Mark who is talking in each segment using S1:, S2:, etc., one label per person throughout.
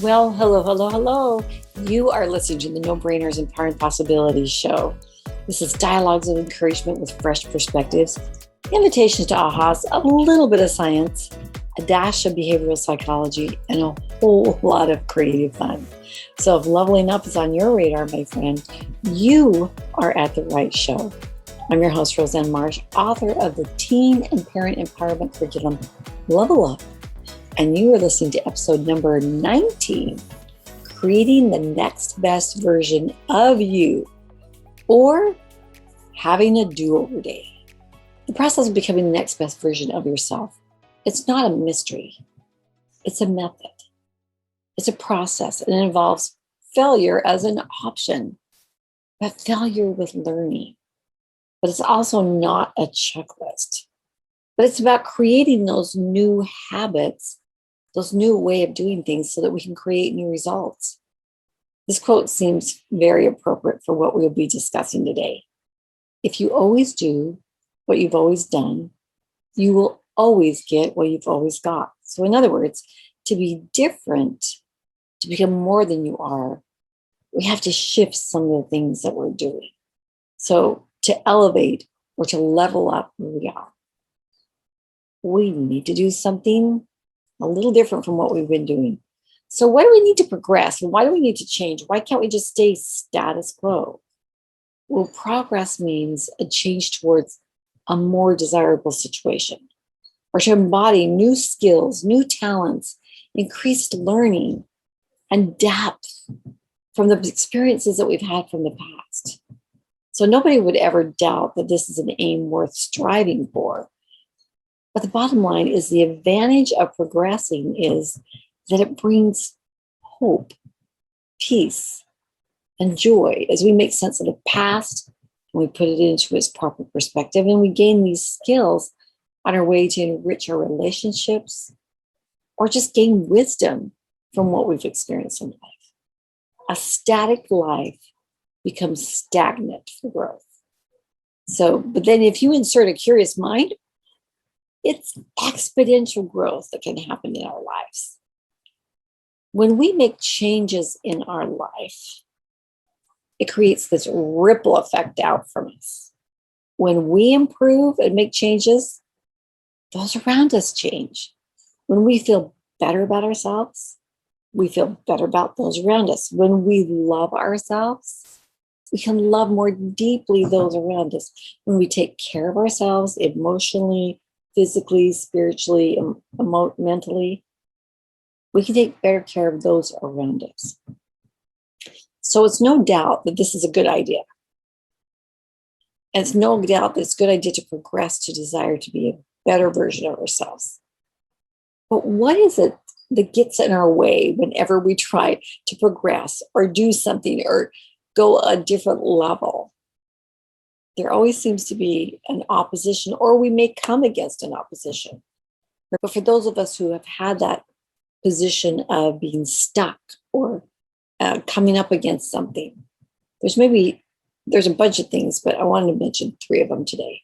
S1: Well, hello, hello, hello. You are listening to the No Brainers Empowering Possibilities show. This is dialogues of encouragement with fresh perspectives, invitations to ahas, a little bit of science, a dash of behavioral psychology, and a whole lot of creative fun. So if leveling up is on your radar, my friend, you are at the right show. I'm your host, Roseanne Marsh, author of the Teen and Parent Empowerment Curriculum, Level Up. And you are listening to episode number 19, Creating the Next Best Version of You, or Having a Do-Over Day. The process of becoming the next best version of yourself, it's not a mystery. It's a method. It's a process, and it involves failure as an option, but failure with learning. But it's also not a checklist. But it's about creating those new habits, those new way of doing things so that we can create new results. This quote seems very appropriate for what we'll be discussing today. If you always do what you've always done, you will always get what you've always got. So in other words, to be different, to become more than you are, we have to shift some of the things that we're doing. So to elevate or to level up where we are, we need to do something a little different from what we've been doing. So why do we need to progress? And why do we need to change? Why can't we just stay status quo? Well, progress means a change towards a more desirable situation, or to embody new skills, new talents, increased learning, and depth from the experiences that we've had from the past. So nobody would ever doubt that this is an aim worth striving for. But the bottom line is the advantage of progressing is that it brings hope, peace, and joy as we make sense of the past and we put it into its proper perspective, and we gain these skills on our way to enrich our relationships or just gain wisdom from what we've experienced in life. A static life becomes stagnant for growth. So, but then if you insert a curious mind, it's exponential growth that can happen in our lives. When we make changes in our life, it creates this ripple effect out from us. When we improve and make changes, those around us change. When we feel better about ourselves, we feel better about those around us. When we love ourselves, we can love more deeply those around us. When we take care of ourselves emotionally, physically, spiritually, mentally, we can take better care of those around us. So it's no doubt that this is a good idea. And it's no doubt that it's a good idea to progress to desire to be a better version of ourselves. But what is it that gets in our way whenever we try to progress or do something or go a different level? There always seems to be an opposition, or we may come against an opposition. But for those of us who have had that position of being stuck or coming up against something, there's a bunch of things, but I wanted to mention 3 of them today.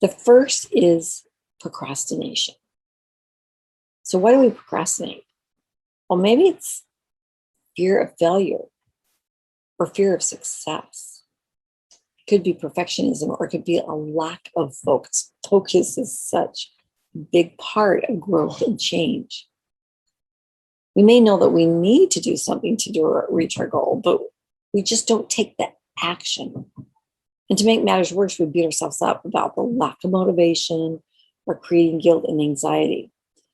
S1: The first is procrastination. So why do we procrastinate? Well, maybe it's fear of failure or fear of success. Could be perfectionism, or it could be a lack of focus. Focus is such a big part of growth and change. We may know that we need to do something to reach our goal, but we just don't take the action. And to make matters worse, we beat ourselves up about the lack of motivation or creating guilt and anxiety.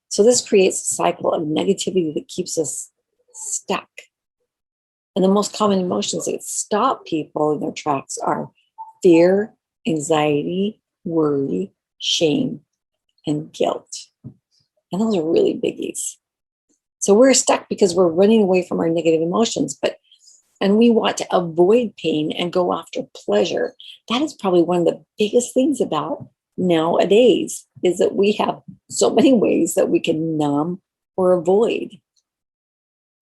S1: So this creates a cycle of negativity that keeps us stuck. And the most common emotions that stop people in their tracks are fear, anxiety, worry, shame, and guilt. And those are really biggies. So we're stuck because we're running away from our negative emotions, and we want to avoid pain and go after pleasure. That is probably one of the biggest things about nowadays, is that we have so many ways that we can numb or avoid.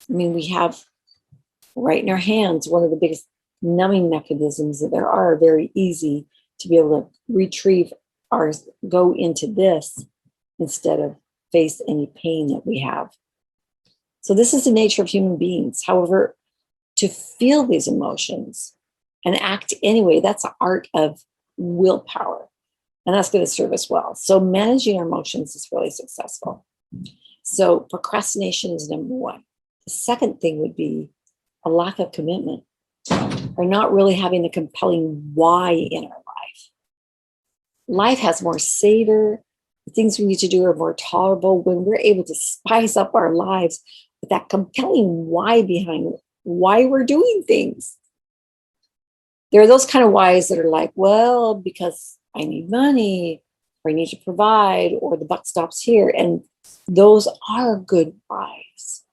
S1: I mean, we have right in our hands one of the biggest numbing mechanisms that there are, very easy to be able to retrieve or go into this instead of face any pain that we have. So this is the nature of human beings. However, to feel these emotions and act anyway, that's an art of willpower. And that's going to serve us well. So managing our emotions is really successful. So procrastination is number one. The second thing would be a lack of commitment, or not really having a compelling why in our life. Life has more savor. The things we need to do are more tolerable when we're able to spice up our lives with that compelling why behind why we're doing things. There are those kind of whys that are like, well, because I need money, or I need to provide, or the buck stops here. And those are good whys.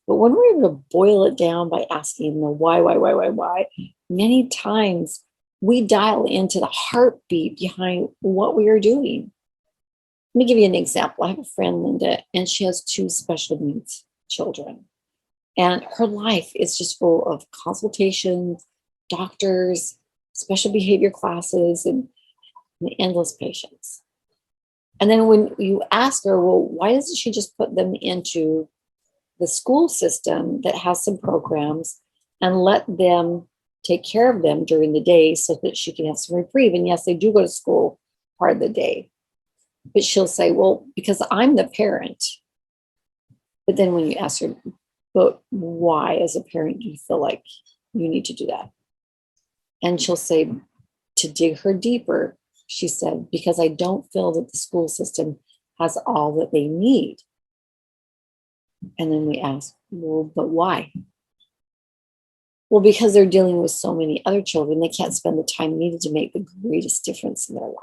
S1: But when we're able to boil it down by asking the why, many times we dial into the heartbeat behind what we are doing. Let me give you an example. I have a friend, Linda, and she has 2 special needs children. And her life is just full of consultations, doctors, special behavior classes, and endless patients. And then when you ask her, well, why doesn't she just put them into the school system that has some programs and let them take care of them during the day so that she can have some reprieve? And yes, they do go to school part of the day. But she'll say, well, because I'm the parent. But then when you ask her, but why as a parent do you feel like you need to do that? And she'll say, to dig her deeper, she said, because I don't feel that the school system has all that they need. And then we ask, well, but why? Well, because they're dealing with so many other children, they can't spend the time needed to make the greatest difference in their life.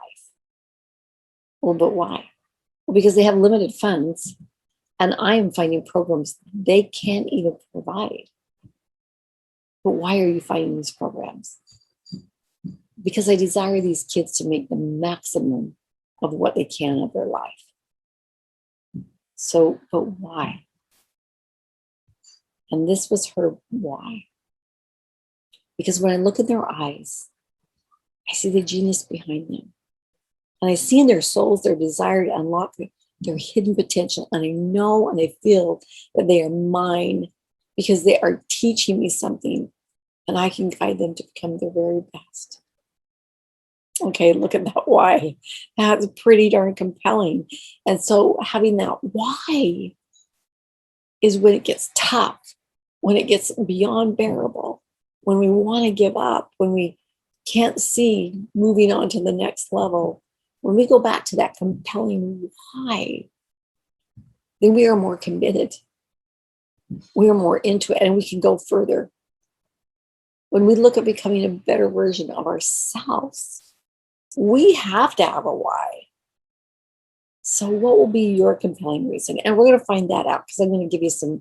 S1: Well, but why? Well, because they have limited funds, and I am finding programs they can't even provide. But why are you finding these programs? Because I desire these kids to make the maximum of what they can of their life. So, but why? And this was her why. Because when I look in their eyes, I see the genius behind them. And I see in their souls their desire to unlock their hidden potential. And I know and I feel that they are mine because they are teaching me something and I can guide them to become their very best. Okay, look at that why. That's pretty darn compelling. And so having that why is when it gets tough, when it gets beyond bearable, when we want to give up, when we can't see moving on to the next level. When we go back to that compelling why, then we are more committed. We are more into it and we can go further. When we look at becoming a better version of ourselves, we have to have a why. So what will be your compelling reason? And we're going to find that out because I'm going to give you some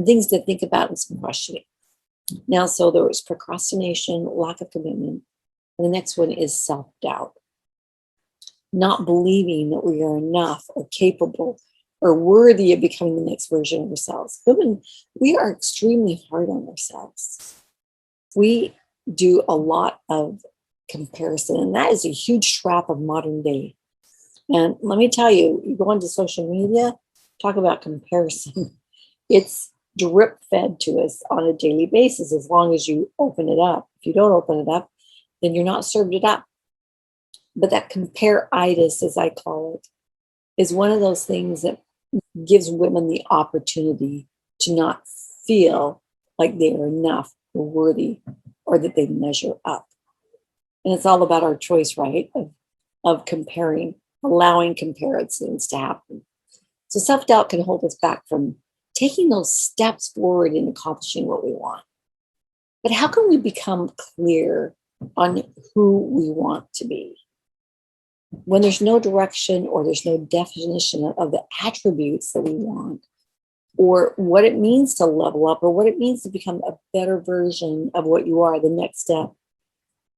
S1: things to think about and some questioning. Now, so there was procrastination, lack of commitment. And the next one is self-doubt. Not believing that we are enough or capable or worthy of becoming the next version of ourselves. Women, we are extremely hard on ourselves. We do a lot of comparison, and that is a huge trap of modern day. And let me tell you, you go onto social media, talk about comparison. It's drip fed to us on a daily basis as long as you open it up. If you don't open it up, then you're not served it up. But that compare-itis, as I call it, is one of those things that gives women the opportunity to not feel like they are enough or worthy or that they measure up. And it's all about our choice, right, of comparing, allowing comparisons to happen. So self-doubt can hold us back from taking those steps forward in accomplishing what we want. But how can we become clear on who we want to be? When there's no direction or there's no definition of the attributes that we want, or what it means to level up, or what it means to become a better version of what you are, the next step,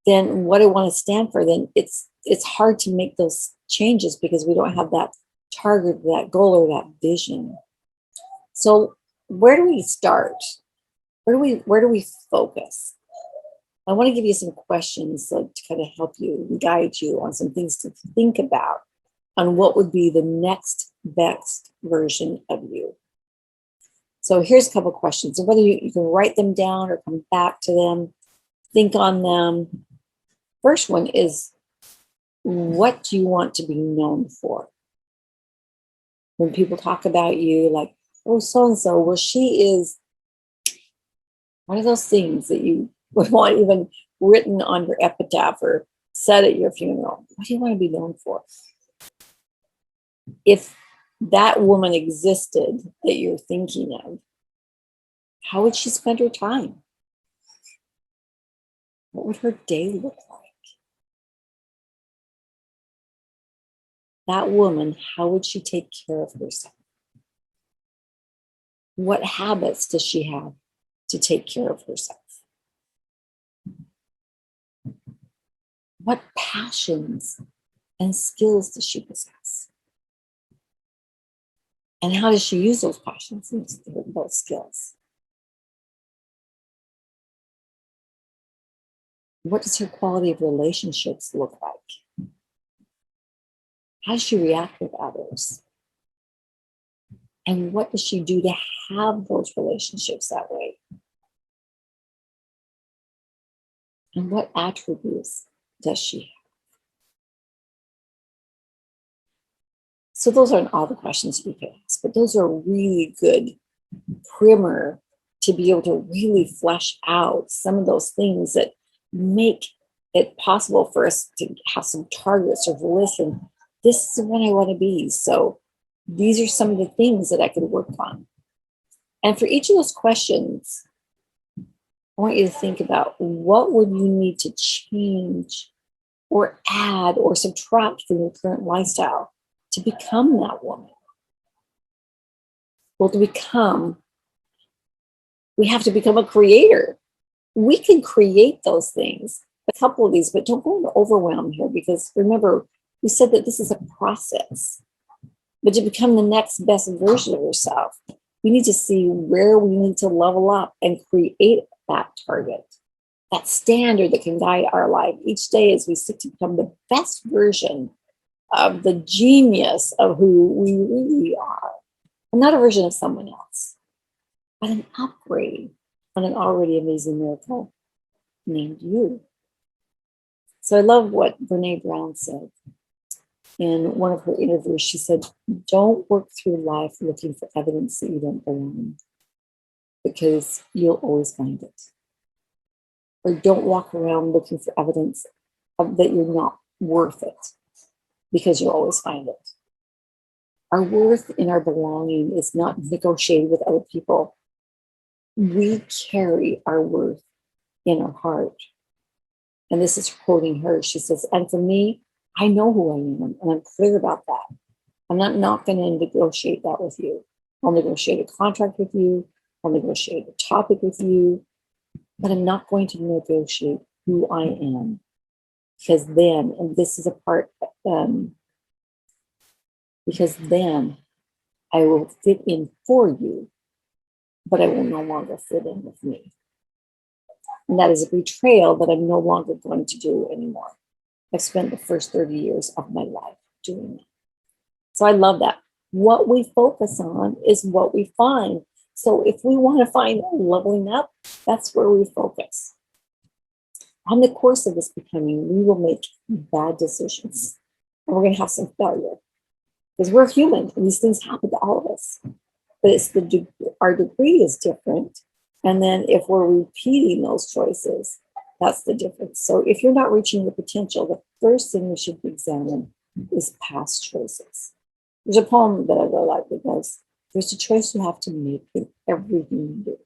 S1: then what I want to stand for, then it's hard to make those changes because we don't have that target, that goal, or that vision. So where do we start? Where do we focus? I want to give you some questions to kind of help you and guide you on some things to think about on what would be the next best version of you. So here's a couple questions. And whether you can write them down or come back to them, think on them. First one is, what do you want to be known for? When people talk about you, like, oh, so-and-so, well, she is one of those things that you would want even written on your epitaph or said at your funeral. What do you want to be known for? If that woman existed that you're thinking of, how would she spend her time? What would her day look like? That woman, how would she take care of herself? What habits does she have to take care of herself? What passions and skills does she possess? And how does she use those passions and those skills? What does her quality of relationships look like? How does she react with others? And what does she do to have those relationships that way? And what attributes does she have? So those aren't all the questions you can ask, but those are really good primer to be able to really flesh out some of those things that make it possible for us to have some targets or to listen. This is what I want to be. So these are some of the things that I could work on. And for each of those questions, I want you to think about, what would you need to change or add or subtract from your current lifestyle to become that woman? Well, to become, we have to become a creator. We can create those things, a couple of these, but don't go into overwhelm here, because remember, we said that this is a process. But to become the next best version of yourself, we need to see where we need to level up and create that target, that standard that can guide our life each day as we seek to become the best version of the genius of who we really are. And not a version of someone else, but an upgrade on an already amazing miracle named you. So I love what Brene Brown said in one of her interviews. She said, don't work through life looking for evidence that you don't belong, because you'll always find it. Or don't walk around looking for evidence that you're not worth it, because you'll always find it. Our worth and our belonging is not negotiated with other people. We carry our worth in our heart. And this is quoting her. She says, and for me, I know who I am, and I'm clear about that. I'm not going to negotiate that with you. I'll negotiate a contract with you. I'll negotiate a topic with you. But I'm not going to negotiate who I am. Because then, and this is a part, because then I will fit in for you, but I will no longer fit in with me. And that is a betrayal that I'm no longer going to do anymore. I've spent the first 30 years of my life doing that. So I love that. What we focus on is what we find. So if we want to find leveling up, that's where we focus. On the course of this becoming, we will make bad decisions. And we're going to have some failure. Because we're human, and these things happen to all of us. But it's our degree is different. And then if we're repeating those choices, that's the difference. So if you're not reaching your potential, the first thing we should examine is past choices. There's a poem that I really like that goes, there's a choice you have to make in everything you do.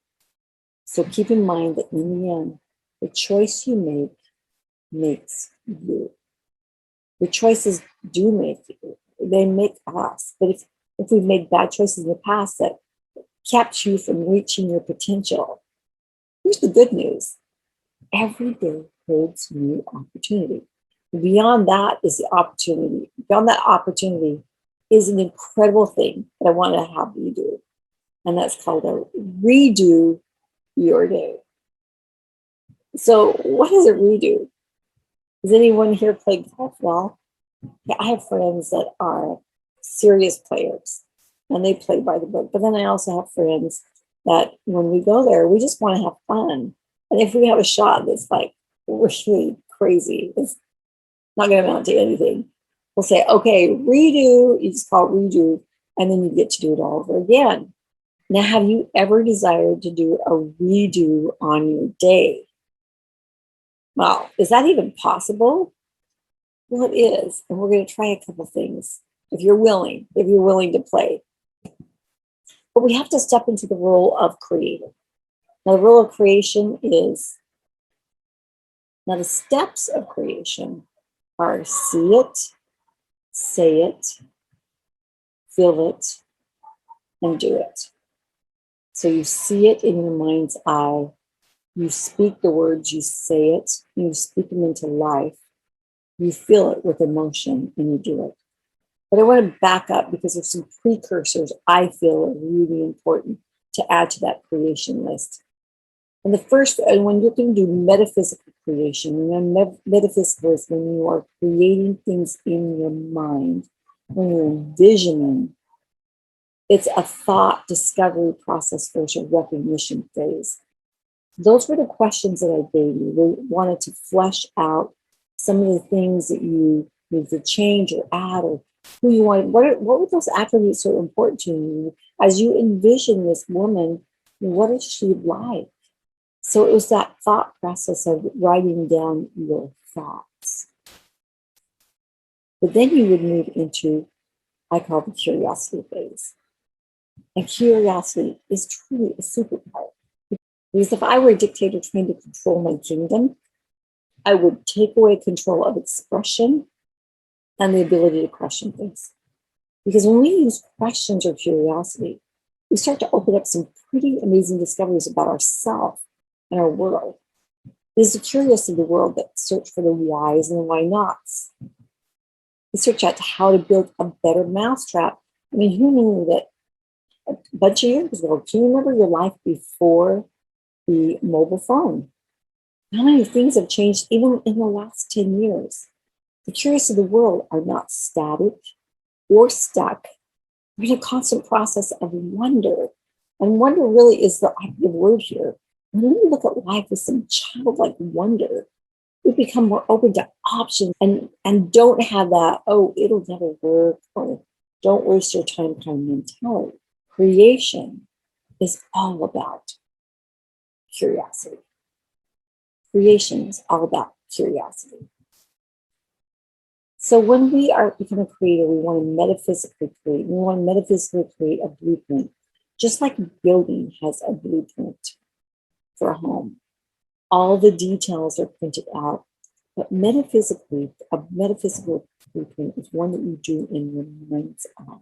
S1: So keep in mind that in the end, the choice you make makes you. The choices do make you. They make us. But if we've made bad choices in the past that kept you from reaching your potential, here's the good news. Every day holds new opportunity. Beyond that is the opportunity. Beyond that opportunity is an incredible thing that I want to have you do. And that's called a redo your day. So what is a redo? Does anyone here play golf well? Yeah, I have friends that are serious players and they play by the book. But then I also have friends that when we go there, we just want to have fun. And if we have a shot that's like really crazy, it's not going to amount to anything. We'll say, okay, redo. You just call it redo, and then you get to do it all over again. Now, have you ever desired to do a redo on your day? Well, is that even possible? Well, it is. And we're going to try a couple things if you're willing to play. But we have to step into the role of creator. Now, the role of creation is, now the steps of creation are see it, say it, feel it, and do it. So you see it in your mind's eye, you speak the words, you say it, you speak them into life, you feel it with emotion, and you do it. But I want to back up because there's some precursors I feel are really important to add to that creation list. And the first, and when you can do metaphysical creation, metaphysical is when you are creating things in your mind, when you're envisioning. It's a thought discovery process versus a recognition phase. Those were the questions that I gave you. We wanted to flesh out some of the things that you need to change or add, or who you want. What were those attributes that are important to you as you envision this woman? What is she like? So it was that thought process of writing down your thoughts. But then you would move into, I call the curiosity phase. And curiosity is truly a superpower. Because if I were a dictator trying to control my kingdom, I would take away control of expression and the ability to question things. Because when we use questions or curiosity, we start to open up some pretty amazing discoveries about ourselves and our world. It is the curious of the world that search for the whys and the why nots. We search out how to build a better mousetrap. I mean, who knew that a bunch of years ago? Can you remember your life before the mobile phone? How many things have changed even in the last 10 years? The curious of the world are not static or stuck. We're in a constant process of wonder. And wonder really is the operative word here. When we look at life with some childlike wonder, we become more open to options and don't have that, oh, it'll never work, or don't waste your time kind of mentality. Creation is all about curiosity. Creation is all about curiosity. So when we are become a creator, we want to metaphysically create. We want to metaphysically create a blueprint, just like a building has a blueprint for a home. All the details are printed out, but metaphysically, a metaphysical blueprint is one that you do in your mind's eye.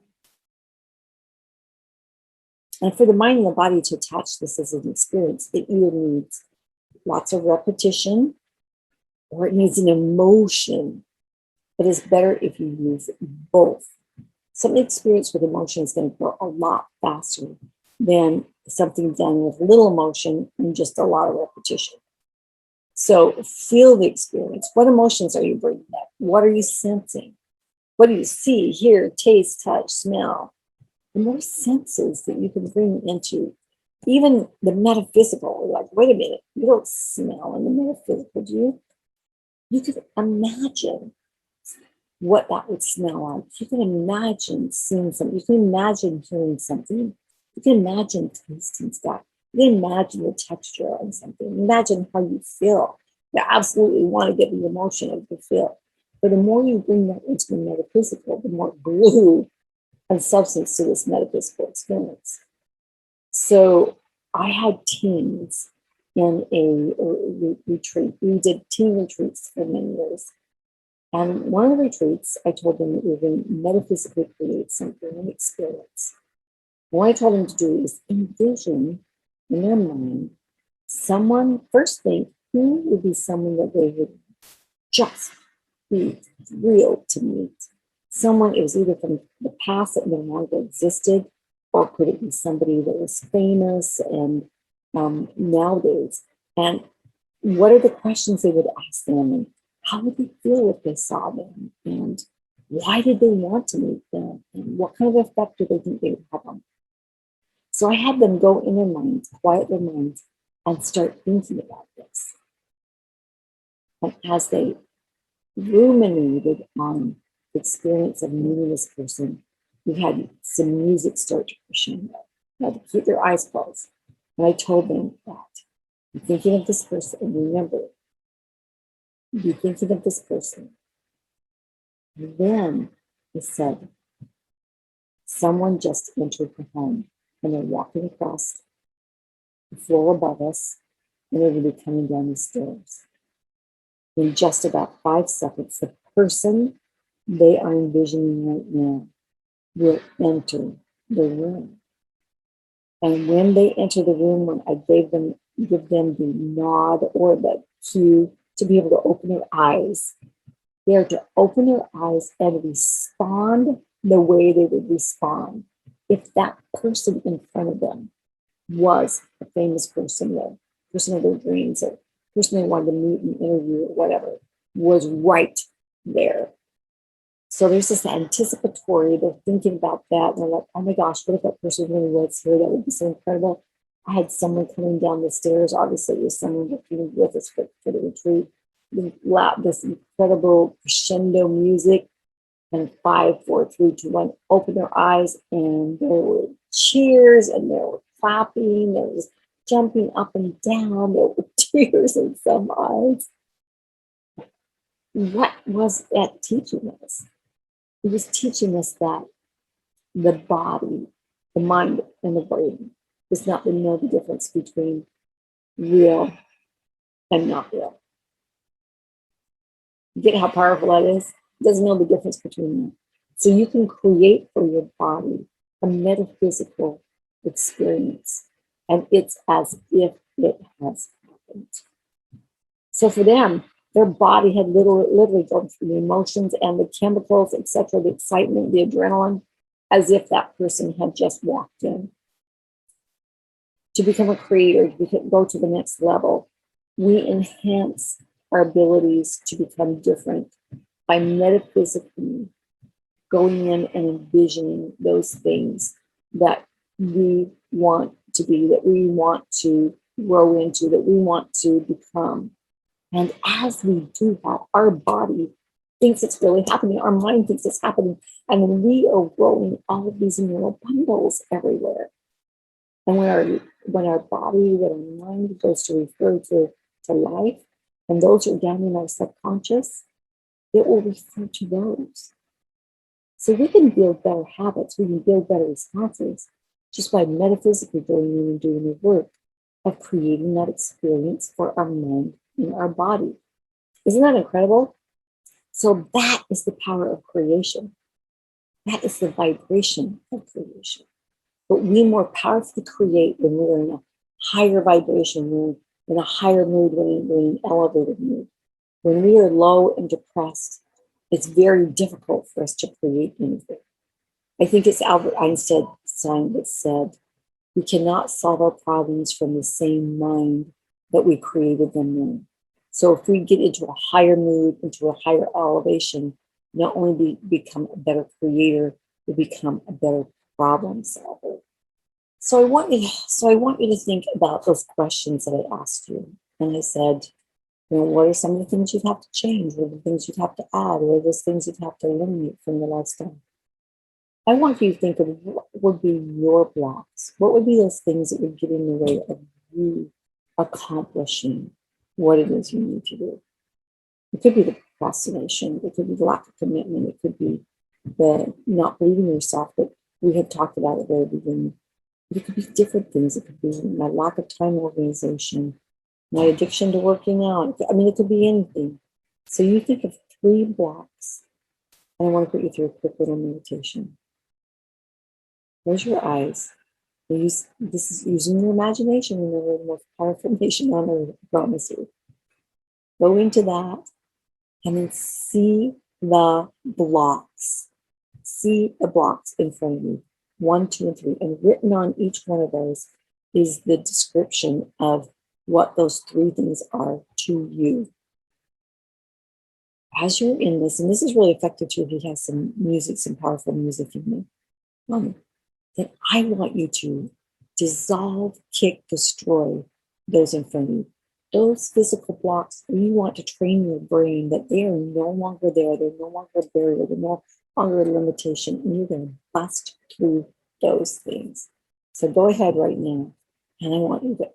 S1: And for the mind and the body to attach this as an experience, it either needs lots of repetition or it needs an emotion. But it's better if you use both. Something experienced with emotion is going to go a lot faster than something done with little emotion and just a lot of repetition. So feel the experience. What emotions are you bringing up? What are you sensing? What do you see, hear, taste, touch, smell? The more senses that you can bring into even the metaphysical, like, wait a minute, you don't smell in the metaphysical, do you? You could imagine what that would smell like. You can imagine seeing something. You can imagine hearing something. You can imagine tasting stuff. You can imagine the texture on something. Imagine how you feel. You absolutely want to get the emotion of the feel. But the more you bring that into the metaphysical, the more glue and substance to this metaphysical experience. So I had teens in a retreat. We did teen retreats for many years. And one of the retreats, I told them that we were going to metaphysically create something, an experience. What I told them to do is envision in their mind someone, first think, who would be someone that they would just be thrilled to meet. Someone, it was either from the past that no longer existed, or could it be somebody that was famous and nowadays? And what are the questions they would ask them? And how would they feel if they saw them? And why did they want to meet them? And what kind of effect do they think they would have on them? So I had them go in their minds, quiet their minds, and start thinking about this. And as they ruminated on the experience of meeting this person, we had some music start to crescendo. They had to keep their eyes closed. And I told them that, be thinking of this person, and remember, be thinking of this person. And then I said, someone just entered the home, and they're walking across the floor above us, and they're going to be coming down the stairs. In just about 5 seconds, the person they are envisioning right now will enter the room. And when they enter the room, when I give them the nod or the cue to be able to open their eyes, they are to open their eyes and respond the way they would respond if that person in front of them was a famous person, the person of their dreams, or person they wanted to meet and interview or whatever, was right there. So there's this anticipatory, they're thinking about that, and they're like, oh my gosh, what if that person really was here? That would be so incredible. I had someone coming down the stairs, obviously it was someone working with us for the retreat, this incredible crescendo music, and 5, 4, 3, 2, 1, open their eyes, and there were cheers, and there were clapping, there was jumping up and down, there were tears in some eyes. What was that teaching us? It was teaching us that the body, the mind, and the brain does not know the difference between real and not real. You get how powerful that is? It doesn't know the difference between them. So you can create for your body a metaphysical experience, and it's as if it has happened. So for them, their body had literally gone through the emotions and the chemicals, etc., the excitement, the adrenaline, as if that person had just walked in. To become a creator, to go to the next level, we enhance our abilities to become different by metaphysically going in and envisioning those things that we want to be, that we want to grow into, that we want to become. And as we do that, our body thinks it's really happening, our mind thinks it's happening, and then we are rolling all of these neural bundles everywhere. And when our body, when our mind goes to refer to life, and those are down in our subconscious, it will refer to those. So we can build better habits, we can build better responses just by metaphysically going in and doing the work of creating that experience for our mind and our body. Isn't that incredible? So that is the power of creation. That is the vibration of creation. But we more powerfully create when we're in a higher vibration, we're in a higher mood, when we're in an elevated mood. When we are low and depressed, it's very difficult for us to create anything. I think it's Albert Einstein that said, we cannot solve our problems from the same mind that we created them in. So if we get into a higher mood, into a higher elevation, not only become a better creator, we become a better problem solver. So I want you to think about those questions that I asked you. And I said, what are some of the things you'd have to change? What are the things you'd have to add? What are those things you'd have to eliminate from your lifestyle? I want you to think of what would be your blocks. What would be those things that would get in the way of you accomplishing what it is you need to do? It could be the procrastination. It could be the lack of commitment. It could be the not believing in yourself that we had talked about at the very beginning. It could be different things. It could be my lack of time organization, my addiction to working out. It could be anything. So you think of 3 blocks, and I want to put you through a quick little meditation. Close your eyes. This is using your imagination. Remember, the most powerful nation on earth, I promise you. Go into that and then see the blocks. See the blocks in front of you, 1, 2, and 3. And written on each one of those is the description of what those 3 things are to you. As you're in this, and this is really effective too if you have some music, some powerful music in there, then I want you to dissolve, kick, destroy those in front of you. Those physical blocks, you want to train your brain that they are no longer there. They're no longer a barrier. They're no longer a limitation. And you're going to bust through those things. So go ahead right now. And I want you to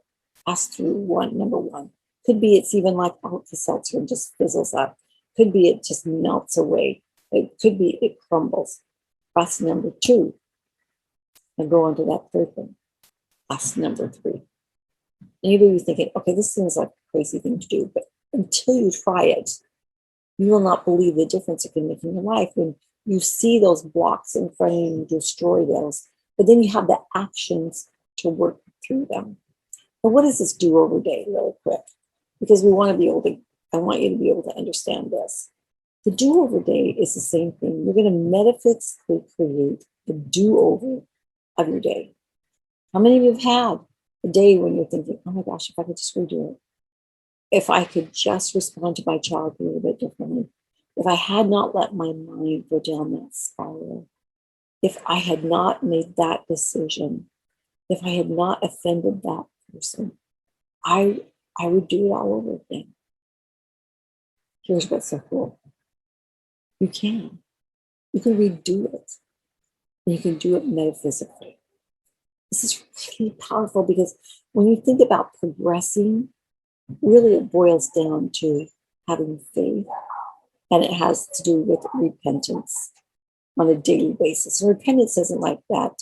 S1: bust through number one. Could be it's even like Alka-Seltzer and just fizzles up. Could be it just melts away. It could be it crumbles. Bust number two. And go on to that third thing. Bust number three. Maybe you're thinking, okay, this seems like a crazy thing to do, but until you try it, you will not believe the difference it can make in your life when you see those blocks in front of you and you destroy those. But then you have the actions to work through them. But what does this do-over day, really quick? Because I want you to be able to understand this. The do-over day is the same thing. You're going to metaphysically create the do-over of your day. How many of you have had a day when you're thinking, oh my gosh, if I could just redo it, if I could just respond to my child a little bit differently, if I had not let my mind go down that spiral, if I had not made that decision, if I had not offended that person, I would do it all over again. Here's what's so cool. You can redo it. And you can do it metaphysically. This is really powerful because when you think about progressing, really it boils down to having faith, and it has to do with repentance on a daily basis. So repentance isn't like that,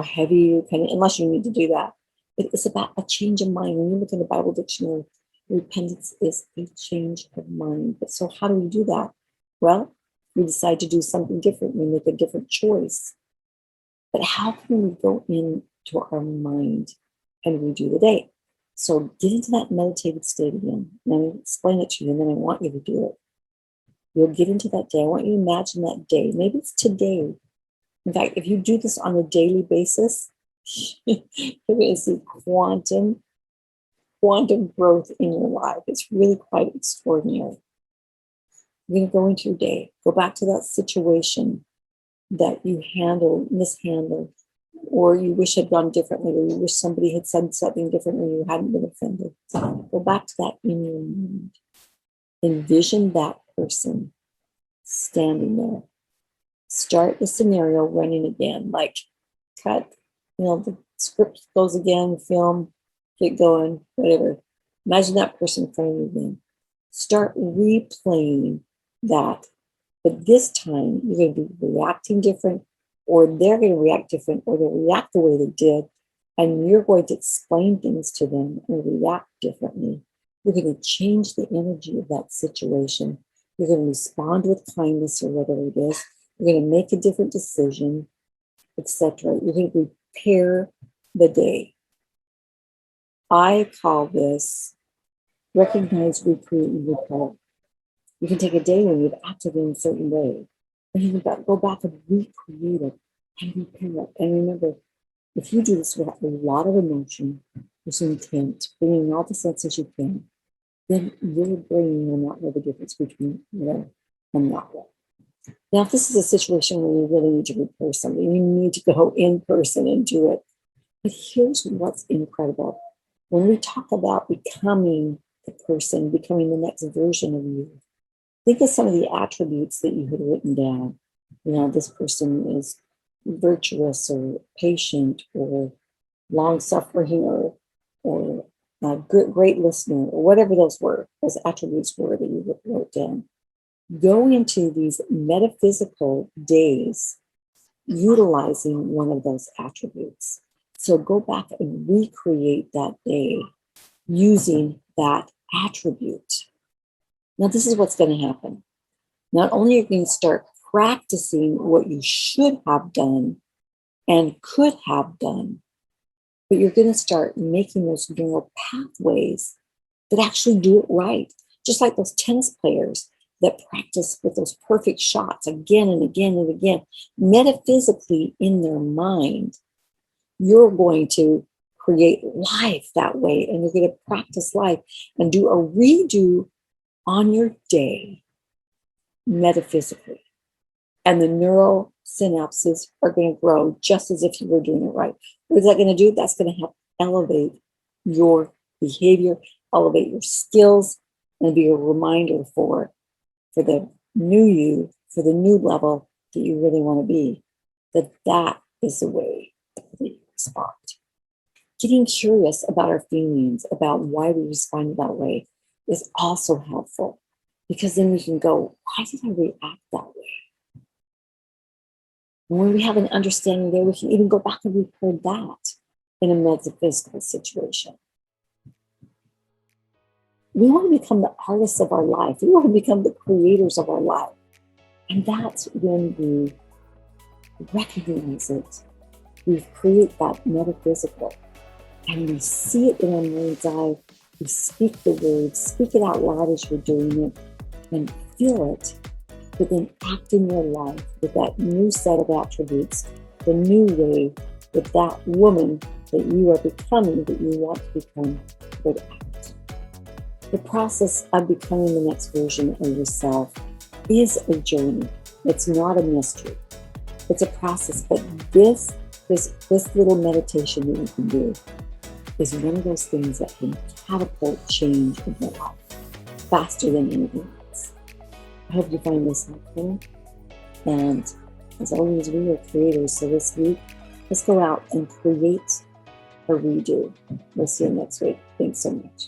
S1: heavy repentance, unless you need to do that. But it's about a change of mind. When you look in the Bible dictionary, repentance is a change of mind. But so how do we do that? Well, we decide to do something different. We make a different choice. But how can we go into our mind and redo the day? So get into that meditative state again. Let me explain it to you, and then I want you to do it. You'll get into that day. I want you to imagine that day. Maybe it's today. In fact, if you do this on a daily basis, you're going to see quantum growth in your life. It's really quite extraordinary. You're going to go into your day. Go back to that situation that you mishandled, or you wish had gone differently, or you wish somebody had said something differently, you hadn't been offended. Go back to that in your mind. Envision that person standing there. Start the scenario running again, like cut, the script goes again, film, get going, whatever. Imagine that person in front of you again. Start replaying that. But this time, you're going to be reacting different, or they're going to react different, or they'll react the way they did. And you're going to explain things to them and react differently. You're going to change the energy of that situation. You're going to respond with kindness or whatever it is. You're going to make a different decision, etc. You're going to repair the day. I call this recognize, recreate, and repair. You can take a day when you've acted in a certain way, and you can go back and recreate it and repair it. And remember, if you do this with a lot of emotion, with intent, bringing all the senses you can, then your brain will not know the difference between well and not well. Now, if this is a situation where you really need to repair something, you need to go in person and do it. But here's what's incredible. When we talk about becoming the person, becoming the next version of you, think of some of the attributes that you had written down. This person is virtuous or patient or long-suffering or a great listener, or whatever those attributes were that you wrote down. Go into these metaphysical days utilizing one of those attributes. So go back and recreate that day using that attribute. Now, this is what's going to happen. Not only are you going to start practicing what you should have done and could have done, but you're going to start making those neural pathways that actually do it right. Just like those tennis players that practice with those perfect shots again and again and again, metaphysically in their mind, you're going to create life that way, and you're going to practice life and do a redo on your day metaphysically. And the neural synapses are going to grow just as if you were doing it right. What is that going to do? That's going to help elevate your behavior, elevate your skills, and be a reminder for the new you, for the new level that you really want to be, that is the way that you respond. Getting curious about our feelings, about why we respond that way, is also helpful, because then we can go, why did I react that way? And when we have an understanding there, we can even go back and record that in a metaphysical situation. We want to become the artists of our life. We want to become the creators of our life. And that's when we recognize it. We create that metaphysical, and we see it in our mind's eye. We speak the words, speak it out loud as you're doing it, and feel it, but then act in your life with that new set of attributes, the new way that that woman that you are becoming, that you want to become, would act. The process of becoming the next version of yourself is a journey. It's not a mystery. It's a process, but this little meditation that you can do is one of those things that can catapult change in your life faster than anything else. I hope you find this helpful. And as always, we are creators. So this week, let's go out and create a redo. We'll see you next week. Thanks so much.